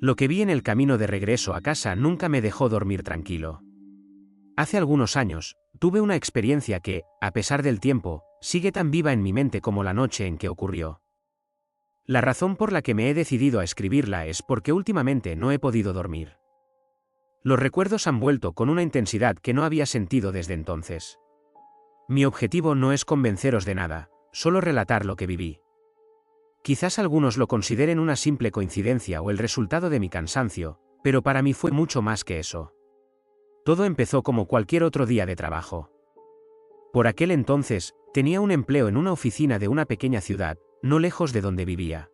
Lo que vi en el camino de regreso a casa nunca me dejó dormir tranquilo. Hace algunos años, tuve una experiencia que, a pesar del tiempo, sigue tan viva en mi mente como la noche en que ocurrió. La razón por la que me he decidido a escribirla es porque últimamente no he podido dormir. Los recuerdos han vuelto con una intensidad que no había sentido desde entonces. Mi objetivo no es convenceros de nada, solo relatar lo que viví. Quizás algunos lo consideren una simple coincidencia o el resultado de mi cansancio, pero para mí fue mucho más que eso. Todo empezó como cualquier otro día de trabajo. Por aquel entonces, tenía un empleo en una oficina de una pequeña ciudad, no lejos de donde vivía.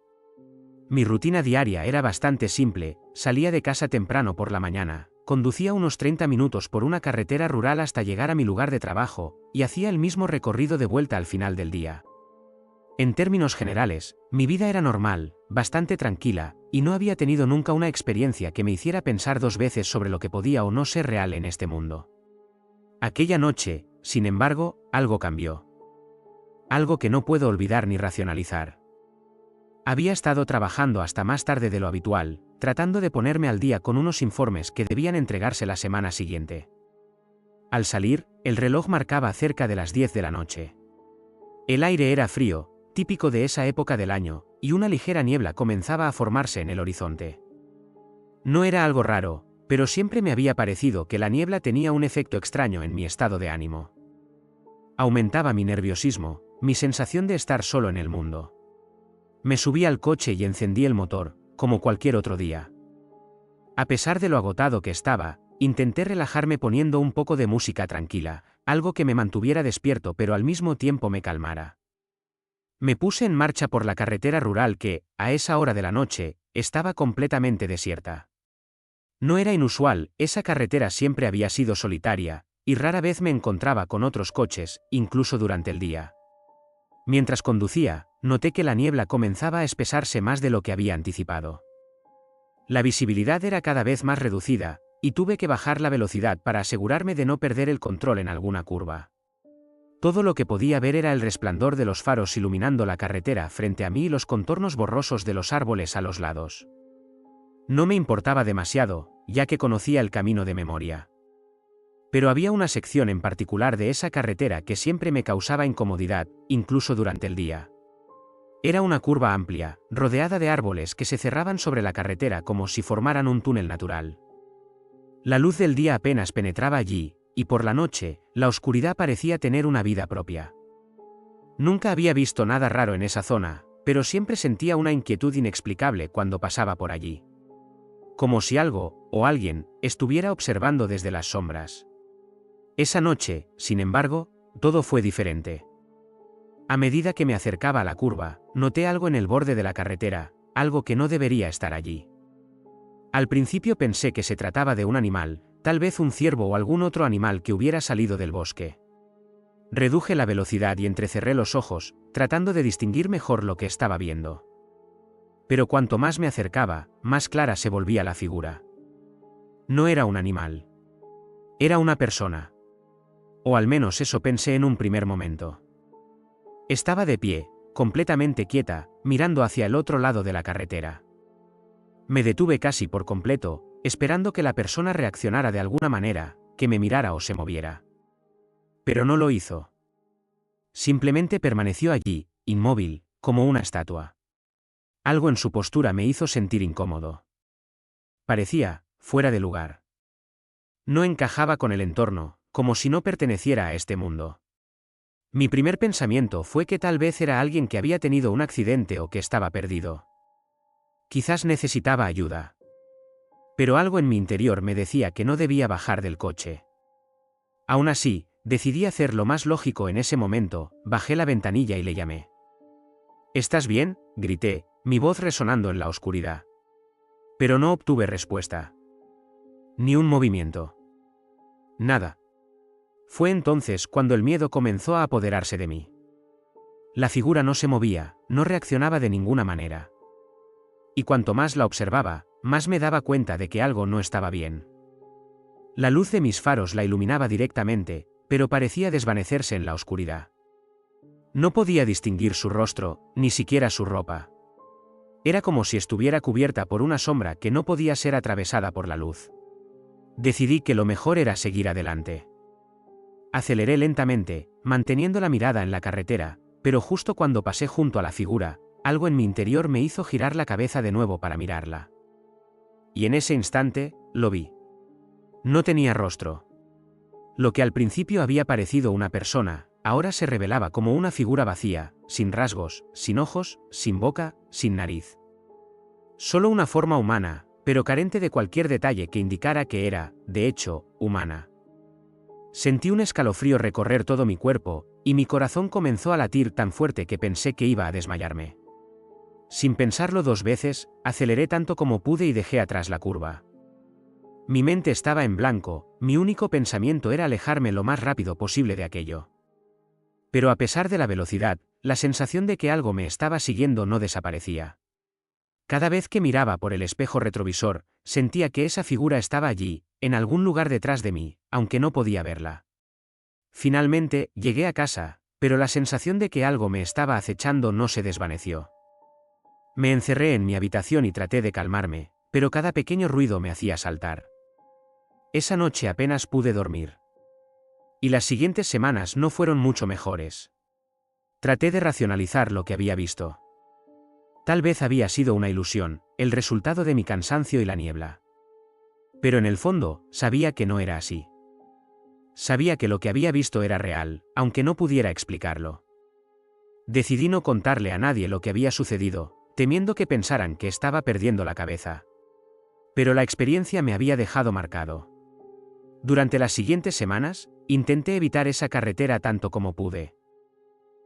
Mi rutina diaria era bastante simple, salía de casa temprano por la mañana, conducía unos 30 minutos por una carretera rural hasta llegar a mi lugar de trabajo, y hacía el mismo recorrido de vuelta al final del día. En términos generales, mi vida era normal, bastante tranquila, y no había tenido nunca una experiencia que me hiciera pensar dos veces sobre lo que podía o no ser real en este mundo. Aquella noche, sin embargo, algo cambió. Algo que no puedo olvidar ni racionalizar. Había estado trabajando hasta más tarde de lo habitual, tratando de ponerme al día con unos informes que debían entregarse la semana siguiente. Al salir, el reloj marcaba cerca de las 10 de la noche. El aire era frío, típico de esa época del año, y una ligera niebla comenzaba a formarse en el horizonte. No era algo raro, pero siempre me había parecido que la niebla tenía un efecto extraño en mi estado de ánimo. Aumentaba mi nerviosismo, mi sensación de estar solo en el mundo. Me subí al coche y encendí el motor, como cualquier otro día. A pesar de lo agotado que estaba, intenté relajarme poniendo un poco de música tranquila, algo que me mantuviera despierto pero al mismo tiempo me calmara. Me puse en marcha por la carretera rural que, a esa hora de la noche, estaba completamente desierta. No era inusual, esa carretera siempre había sido solitaria, y rara vez me encontraba con otros coches, incluso durante el día. Mientras conducía, noté que la niebla comenzaba a espesarse más de lo que había anticipado. La visibilidad era cada vez más reducida, y tuve que bajar la velocidad para asegurarme de no perder el control en alguna curva. Todo lo que podía ver era el resplandor de los faros iluminando la carretera frente a mí y los contornos borrosos de los árboles a los lados. No me importaba demasiado, ya que conocía el camino de memoria. Pero había una sección en particular de esa carretera que siempre me causaba incomodidad, incluso durante el día. Era una curva amplia, rodeada de árboles que se cerraban sobre la carretera como si formaran un túnel natural. La luz del día apenas penetraba allí, y por la noche, la oscuridad parecía tener una vida propia. Nunca había visto nada raro en esa zona, pero siempre sentía una inquietud inexplicable cuando pasaba por allí. Como si algo, o alguien, estuviera observando desde las sombras. Esa noche, sin embargo, todo fue diferente. A medida que me acercaba a la curva, noté algo en el borde de la carretera, algo que no debería estar allí. Al principio pensé que se trataba de un animal, tal vez un ciervo o algún otro animal que hubiera salido del bosque. Reduje la velocidad y entrecerré los ojos, tratando de distinguir mejor lo que estaba viendo. Pero cuanto más me acercaba, más clara se volvía la figura. No era un animal. Era una persona. O al menos eso pensé en un primer momento. Estaba de pie, completamente quieta, mirando hacia el otro lado de la carretera. Me detuve casi por completo, esperando que la persona reaccionara de alguna manera, que me mirara o se moviera. Pero no lo hizo. Simplemente permaneció allí, inmóvil, como una estatua. Algo en su postura me hizo sentir incómodo. Parecía, fuera de lugar. No encajaba con el entorno, como si no perteneciera a este mundo. Mi primer pensamiento fue que tal vez era alguien que había tenido un accidente o que estaba perdido. Quizás necesitaba ayuda. Pero algo en mi interior me decía que no debía bajar del coche. Aún así, decidí hacer lo más lógico en ese momento, bajé la ventanilla y le llamé. ¿Estás bien?, grité, mi voz resonando en la oscuridad. Pero no obtuve respuesta. Ni un movimiento. Nada. Fue entonces cuando el miedo comenzó a apoderarse de mí. La figura no se movía, no reaccionaba de ninguna manera. Y cuanto más la observaba, más me daba cuenta de que algo no estaba bien. La luz de mis faros la iluminaba directamente, pero parecía desvanecerse en la oscuridad. No podía distinguir su rostro, ni siquiera su ropa. Era como si estuviera cubierta por una sombra que no podía ser atravesada por la luz. Decidí que lo mejor era seguir adelante. Aceleré lentamente, manteniendo la mirada en la carretera, pero justo cuando pasé junto a la figura, algo en mi interior me hizo girar la cabeza de nuevo para mirarla. Y en ese instante, lo vi. No tenía rostro. Lo que al principio había parecido una persona, ahora se revelaba como una figura vacía, sin rasgos, sin ojos, sin boca, sin nariz. Solo una forma humana, pero carente de cualquier detalle que indicara que era, de hecho, humana. Sentí un escalofrío recorrer todo mi cuerpo, y mi corazón comenzó a latir tan fuerte que pensé que iba a desmayarme. Sin pensarlo 2 veces, aceleré tanto como pude y dejé atrás la curva. Mi mente estaba en blanco, mi único pensamiento era alejarme lo más rápido posible de aquello. Pero a pesar de la velocidad, la sensación de que algo me estaba siguiendo no desaparecía. Cada vez que miraba por el espejo retrovisor, sentía que esa figura estaba allí, en algún lugar detrás de mí, aunque no podía verla. Finalmente, llegué a casa, pero la sensación de que algo me estaba acechando no se desvaneció. Me encerré en mi habitación y traté de calmarme, pero cada pequeño ruido me hacía saltar. Esa noche apenas pude dormir. Y las siguientes semanas no fueron mucho mejores. Traté de racionalizar lo que había visto. Tal vez había sido una ilusión, el resultado de mi cansancio y la niebla. Pero en el fondo, sabía que no era así. Sabía que lo que había visto era real, aunque no pudiera explicarlo. Decidí no contarle a nadie lo que había sucedido, temiendo que pensaran que estaba perdiendo la cabeza. Pero la experiencia me había dejado marcado. Durante las siguientes semanas, intenté evitar esa carretera tanto como pude.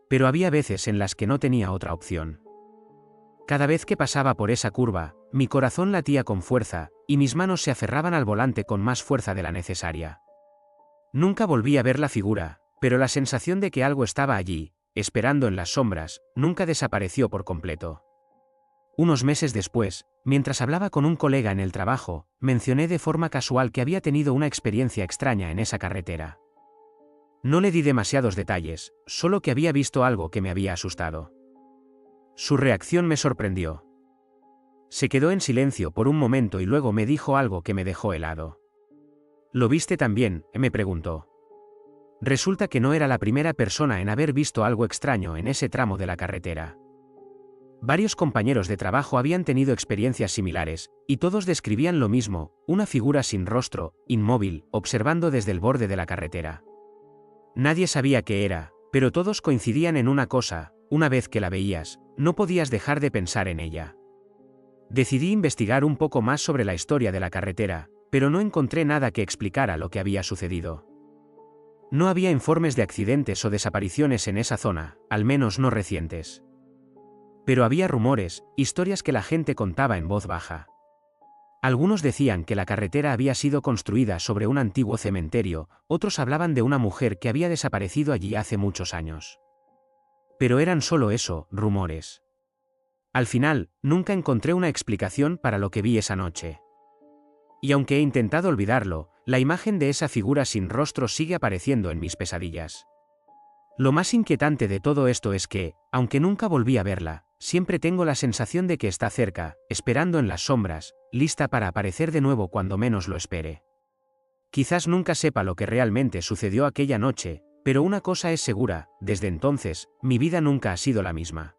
Pero había veces en las que no tenía otra opción. Cada vez que pasaba por esa curva, mi corazón latía con fuerza, y mis manos se aferraban al volante con más fuerza de la necesaria. Nunca volví a ver la figura, pero la sensación de que algo estaba allí, esperando en las sombras, nunca desapareció por completo. Unos meses después, mientras hablaba con un colega en el trabajo, mencioné de forma casual que había tenido una experiencia extraña en esa carretera. No le di demasiados detalles, solo que había visto algo que me había asustado. Su reacción me sorprendió. Se quedó en silencio por un momento y luego me dijo algo que me dejó helado. ¿Lo viste también?, me preguntó. Resulta que no era la primera persona en haber visto algo extraño en ese tramo de la carretera. Varios compañeros de trabajo habían tenido experiencias similares, y todos describían lo mismo, una figura sin rostro, inmóvil, observando desde el borde de la carretera. Nadie sabía qué era, pero todos coincidían en una cosa: una vez que la veías, no podías dejar de pensar en ella. Decidí investigar un poco más sobre la historia de la carretera, pero no encontré nada que explicara lo que había sucedido. No había informes de accidentes o desapariciones en esa zona, al menos no recientes. Pero había rumores, historias que la gente contaba en voz baja. Algunos decían que la carretera había sido construida sobre un antiguo cementerio, otros hablaban de una mujer que había desaparecido allí hace muchos años. Pero eran solo eso, rumores. Al final, nunca encontré una explicación para lo que vi esa noche. Y aunque he intentado olvidarlo, la imagen de esa figura sin rostro sigue apareciendo en mis pesadillas. Lo más inquietante de todo esto es que, aunque nunca volví a verla, siempre tengo la sensación de que está cerca, esperando en las sombras, lista para aparecer de nuevo cuando menos lo espere. Quizás nunca sepa lo que realmente sucedió aquella noche, pero una cosa es segura: desde entonces, mi vida nunca ha sido la misma.